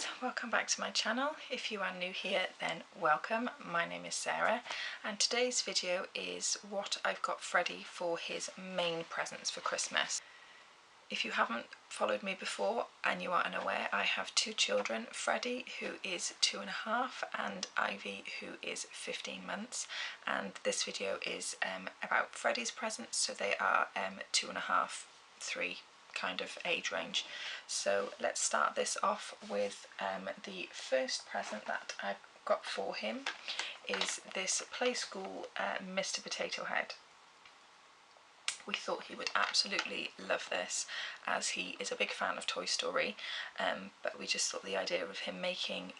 guys, welcome back to my channel. If you are new here, then welcome. My name is Sarah and today's video is what I've got Freddie for his main presents for Christmas. If you haven't followed me before and you are unaware, I have two children, Freddie who is 2.5 and Ivy who is 15 months, and this video is about Freddie's presents, so they are 2.5, 3 kind of age range. So let's start this off with the first present that I've got for him is this Play School Mr. Potato Head. We thought he would absolutely love this as he is a big fan of Toy Story, but we just thought the idea of him making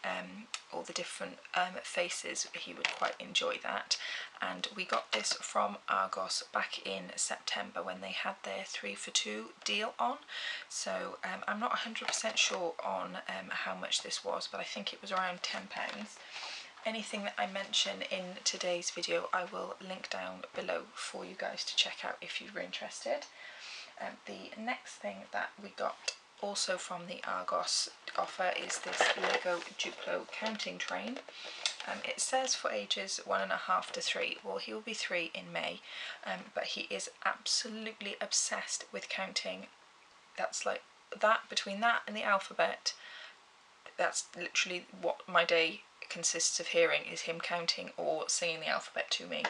all the different faces, he would quite enjoy that. And we got this from Argos back in September when they had their 3 for 2 deal on. So I'm not 100% sure on how much this was, but I think it was around £10. Anything that I mention in today's video I will link down below for you guys to check out if you're interested. The next thing that we got also from the Argos offer is this Lego Duplo counting train. It says for ages 1.5 to 3. Well, he will be 3 in May, but he is absolutely obsessed with counting. That's like that, between that and the alphabet, that's literally what my day consists of hearing, is him counting or singing the alphabet to me.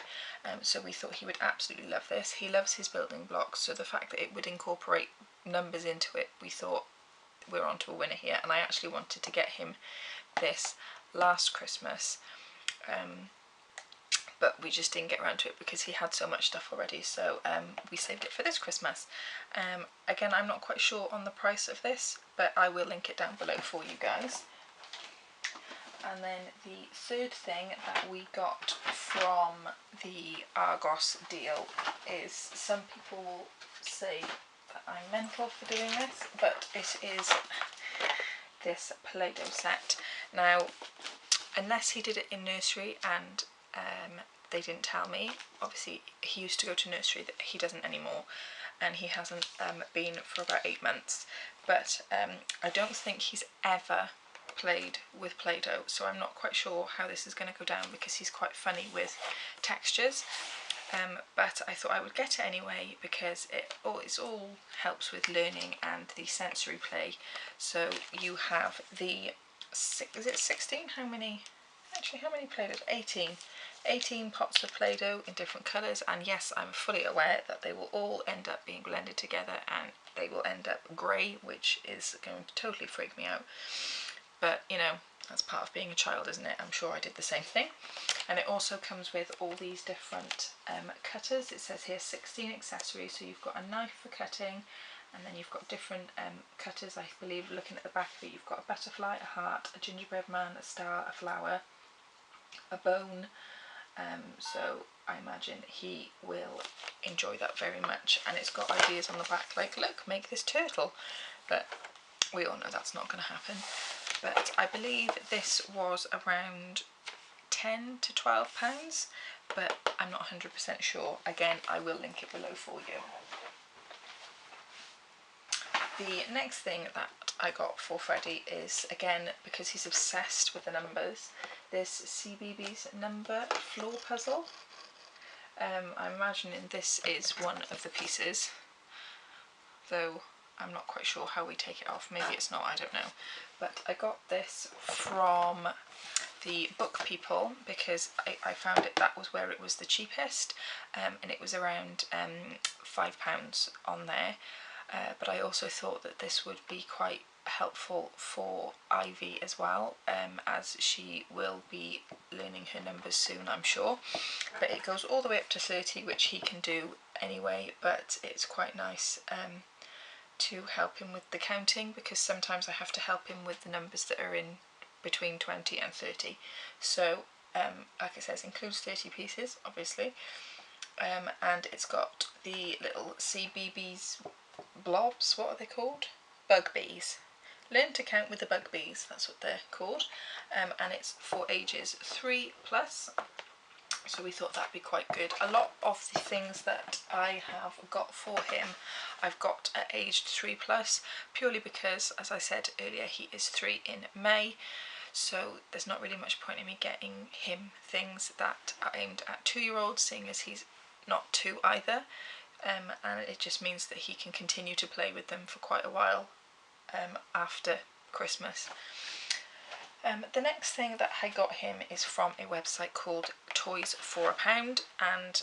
So we thought he would absolutely love this. He loves his building blocks, so the fact that it would incorporate numbers into it, we thought we're onto a winner here. And I actually wanted to get him this last Christmas, but we just didn't get around to it because he had so much stuff already, so we saved it for this Christmas. Again, I'm not quite sure on the price of this, but I will link it down below for you guys. And then the third thing that we got from the Argos deal is, some people will say that I'm mental for doing this, but it is this PlayDoh set. Now, unless he did it in nursery and they didn't tell me, obviously he used to go to nursery, that he doesn't anymore, and he hasn't been for about 8 months, but I don't think he's ever played with Play-Doh, so I'm not quite sure how this is going to go down because he's quite funny with textures, but I thought I would get it anyway because it all helps with learning and the sensory play. So you have the, is it 16? How many Play-Dohs? 18 pots of Play-Doh in different colours, and yes, I'm fully aware that they will all end up being blended together and they will end up grey, which is going to totally freak me out. But, you know, that's part of being a child, isn't it? I'm sure I did the same thing. And it also comes with all these different cutters. It says here 16 accessories. So you've got a knife for cutting, and then you've got different cutters. I believe, looking at the back of it, you've got a butterfly, a heart, a gingerbread man, a star, a flower, a bone. So I imagine he will enjoy that very much. And it's got ideas on the back like, look, make this turtle. But we all know that's not going to happen. But I believe this was around £10 to £12, but I'm not 100% sure. Again, I will link it below for you. The next thing that I got for Freddie is, again, because he's obsessed with the numbers, this CBeebies number floor puzzle. I'm imagining this is one of the pieces, though I'm not quite sure how we take it off. Maybe it's not, I don't know. But I got this from the Book People because I found it, that was where it was the cheapest, and it was around £5 on there. But I also thought that this would be quite helpful for Ivy as well, as she will be learning her numbers soon, I'm sure. But it goes all the way up to 30, which he can do anyway, but it's quite nice to help him with the counting, because sometimes I have to help him with the numbers that are in between 20 and 30. So like it says, includes 30 pieces obviously, and it's got the little CBeebies blobs, what are they called? Bug bees. Learn to count with the bug bees, that's what they're called, and it's for ages 3+. so we thought that'd be quite good. A lot of the things that I have got for him, I've got at aged 3+, purely because, as I said earlier, he is 3 in May, so there's not really much point in me getting him things that are aimed at 2-year-olds, seeing as he's not 2 either, and it just means that he can continue to play with them for quite a while after Christmas. The next thing that I got him is from a website called Toys for a Pound, and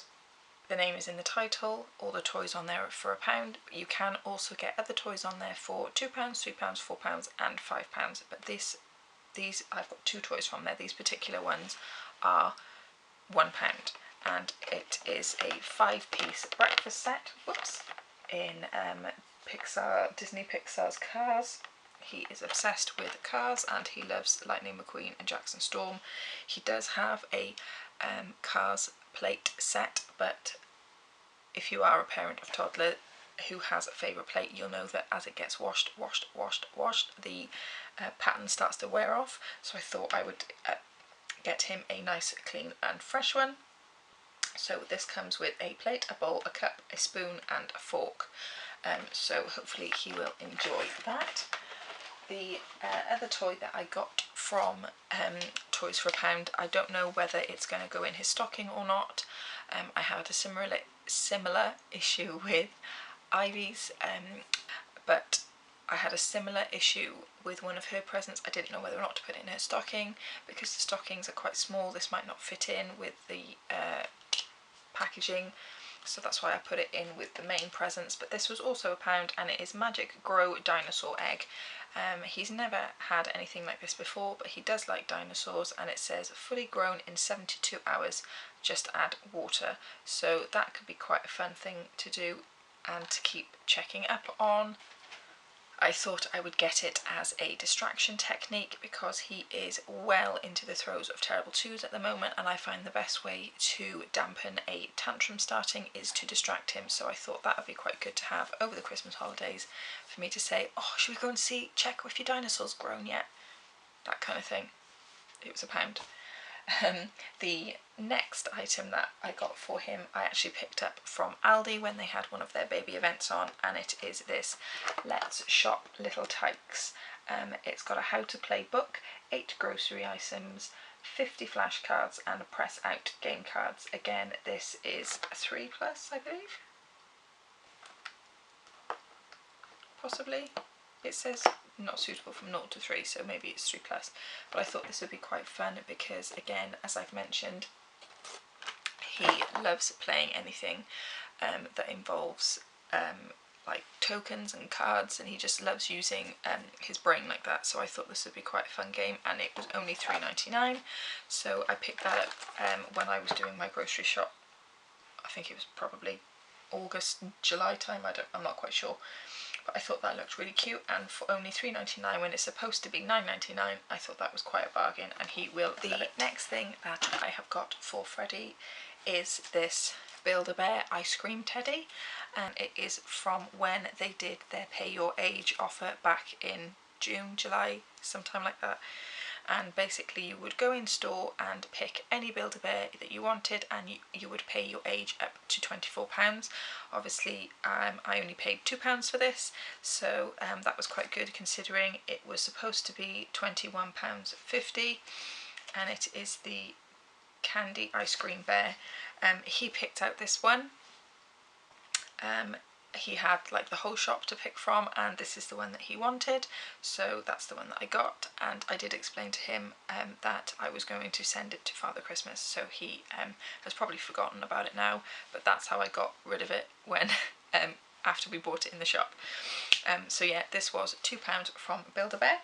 the name is in the title. All the toys on there are for £1, but you can also get other toys on there for £2, £3, £4 and £5. But these I've got 2 toys from there. These particular ones are £1, and it is a 5-piece breakfast set. Whoops! In Disney Pixar's Cars. He is obsessed with cars and he loves Lightning McQueen and Jackson Storm. He does have a Cars plate set, but if you are a parent of Toddler who has a favourite plate, you'll know that as it gets washed, the pattern starts to wear off. So I thought I would get him a nice, clean and fresh one. So this comes with a plate, a bowl, a cup, a spoon and a fork. So hopefully he will enjoy that. The other toy that I got from Toys for a Pound, I don't know whether it's going to go in his stocking or not. I had a similar issue with Ivy's, but I had a similar issue with one of her presents. I didn't know whether or not to put it in her stocking because the stockings are quite small. This might not fit in with the packaging, so that's why I put it in with the main presents. But this was also £1 and it is Magic Grow Dinosaur Egg. He's never had anything like this before, but he does like dinosaurs, and it says fully grown in 72 hours, just add water. So that could be quite a fun thing to do and to keep checking up on. I thought I would get it as a distraction technique because he is well into the throes of terrible twos at the moment, and I find the best way to dampen a tantrum starting is to distract him. So I thought that would be quite good to have over the Christmas holidays for me to say, oh, should we go and check if your dinosaur's grown yet? That kind of thing. It was £1. The next item that I got for him I actually picked up from Aldi when they had one of their baby events on, and it is this Let's Shop Little Tykes. It's got a how to play book, 8 grocery items, 50 flashcards and press out game cards. Again, this is a 3+, I believe. Possibly. It says not suitable from 0 to 3, so maybe it's 3+, but I thought this would be quite fun because, again, as I've mentioned, he loves playing anything that involves like tokens and cards, and he just loves using his brain like that. So I thought this would be quite a fun game, and it was only £3.99, so I picked that up when I was doing my grocery shop. I think it was probably August, July time, I'm not quite sure. But I thought that looked really cute, and for only £3.99 when it's supposed to be £9.99, I thought that was quite a bargain, and he will love it. The next thing that I have got for Freddie is this Build-A-Bear ice cream teddy, and it is from when they did their Pay Your Age offer back in June, July, sometime like that. And basically you would go in store and pick any Build-A-Bear that you wanted, and you would pay your age up to £24. Obviously I only paid £2 for this, so that was quite good considering it was supposed to be £21.50, and it is the Candy Ice Cream Bear. He picked out this one. He had like the whole shop to pick from, and this is the one that he wanted, so that's the one that I got. And I did explain to him that I was going to send it to Father Christmas, so he has probably forgotten about it now, but that's how I got rid of it when after we bought it in the shop. So yeah, this was £2 from Build-A-Bear.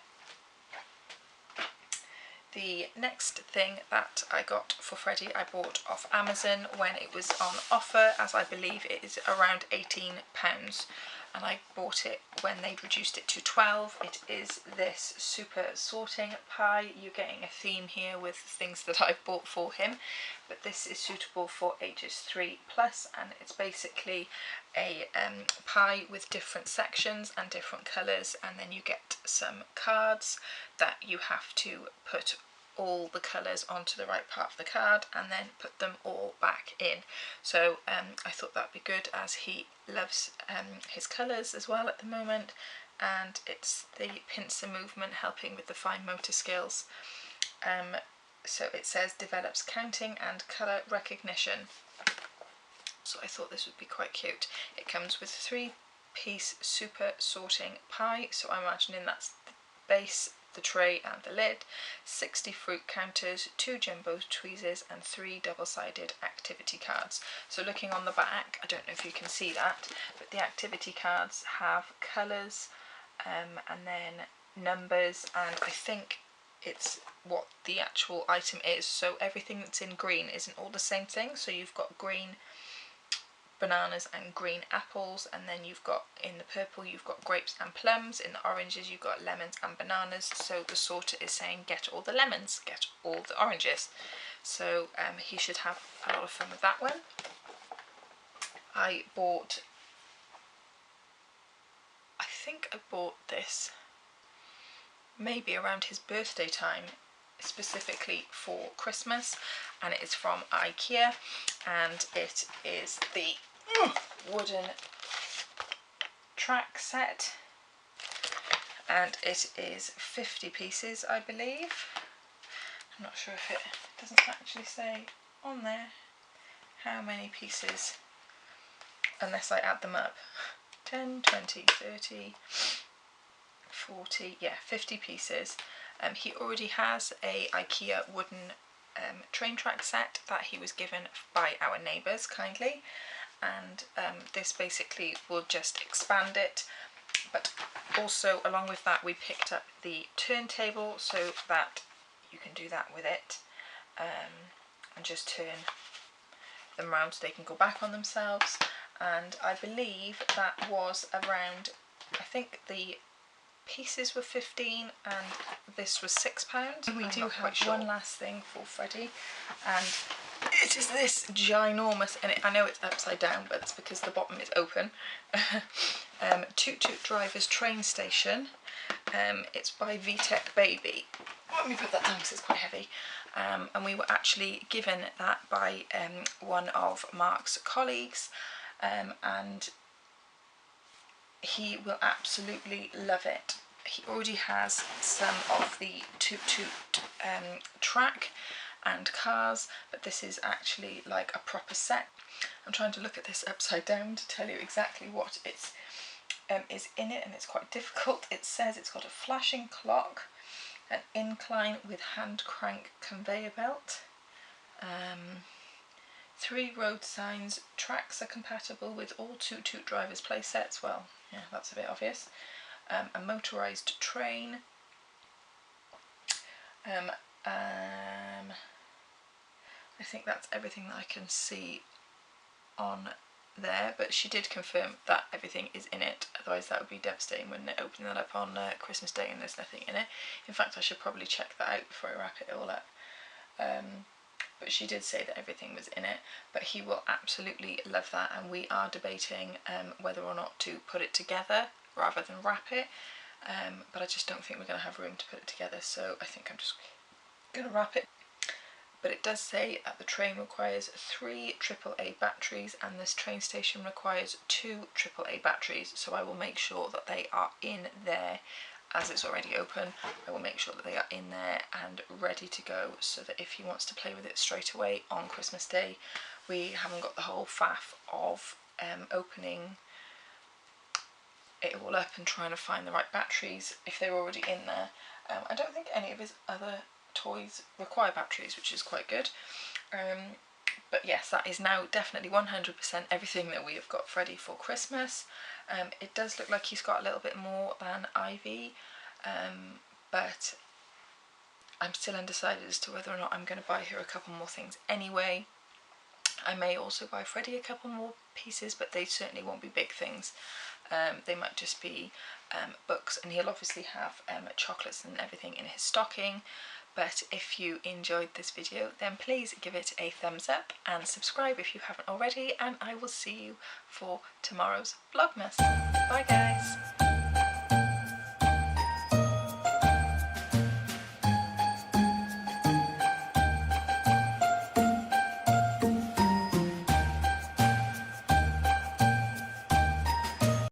The next thing that I got for Freddie I bought off Amazon when it was on offer, as I believe it is around £18, and I bought it when they'd reduced it to 12. It is this super sorting pie. You're getting a theme here with things that I've bought for him, but this is suitable for ages 3+, and it's basically a pie with different sections and different colours, and then you get some cards that you have to put all the colours onto the right part of the card and then put them all back in. So I thought that'd be good, as he loves his colours as well at the moment, and it's the pincer movement helping with the fine motor skills. So it says develops counting and colour recognition. So I thought this would be quite cute. It comes with 3-piece super sorting pie, so I'm imagining that's the base, the tray and the lid, 60 fruit counters, 2 jumbo tweezers and 3 double-sided activity cards. So looking on the back, I don't know if you can see that, but the activity cards have colours and then numbers, and I think it's what the actual item is. So everything that's in green isn't all the same thing, so you've got green bananas and green apples, and then you've got in the purple you've got grapes and plums, in the oranges you've got lemons and bananas. So the sorter is saying get all the lemons, get all the oranges. So he should have a lot of fun with that one. I think I bought this maybe around his birthday time, specifically for Christmas, and it is from IKEA, and it is the wooden track set, and it is 50 pieces, I believe. I'm not sure if it doesn't actually say on there how many pieces, unless I add them up. 10, 20, 30, 40, yeah, 50 pieces. He already has a IKEA wooden train track set that he was given by our neighbours kindly, and this basically will just expand it. But also along with that we picked up the turntable, so that you can do that with it, and just turn them round so they can go back on themselves. And I believe that was around, I think the pieces were 15 and this was £6. We do have one last thing for Freddie, and it is this ginormous, and I know it's upside down, but it's because the bottom is open, Toot Toot Driver's train station. It's by VTech Baby. Let me put that down because it's quite heavy. And we were actually given that by one of Mark's colleagues, and he will absolutely love it. He already has some of the Toot Toot track and cars, but this is actually like a proper set. I'm trying to look at this upside down to tell you exactly what is in it, and it's quite difficult. It says it's got a flashing clock, an incline with hand crank conveyor belt, 3 road signs, tracks are compatible with all Toot Toot Drivers play sets. Well, yeah, that's a bit obvious. A motorised train, I think that's everything that I can see on there, but she did confirm that everything is in it, otherwise that would be devastating, wouldn't it, opening that up on Christmas Day and there's nothing in it. In fact, I should probably check that out before I wrap it all up. But she did say that everything was in it, but he will absolutely love that, and we are debating whether or not to put it together rather than wrap it, but I just don't think we're going to have room to put it together, so I think I'm just going to wrap it. But it does say that the train requires 3 AAA batteries and this train station requires 2 AAA batteries, so I will make sure that they are in there. As it's already open, I will make sure that they are in there and ready to go, so that if he wants to play with it straight away on Christmas Day, we haven't got the whole faff of opening it all up and trying to find the right batteries if they're already in there. I don't think any of his other toys require batteries, which is quite good. But yes, that is now definitely 100% everything that we have got Freddie for Christmas. It does look like he's got a little bit more than Ivy, but I'm still undecided as to whether or not I'm going to buy her a couple more things anyway. I may also buy Freddie a couple more pieces, but they certainly won't be big things. They might just be books, and he'll obviously have chocolates and everything in his stocking. But if you enjoyed this video, then please give it a thumbs up and subscribe if you haven't already, and I will see you for tomorrow's Vlogmas. Bye guys!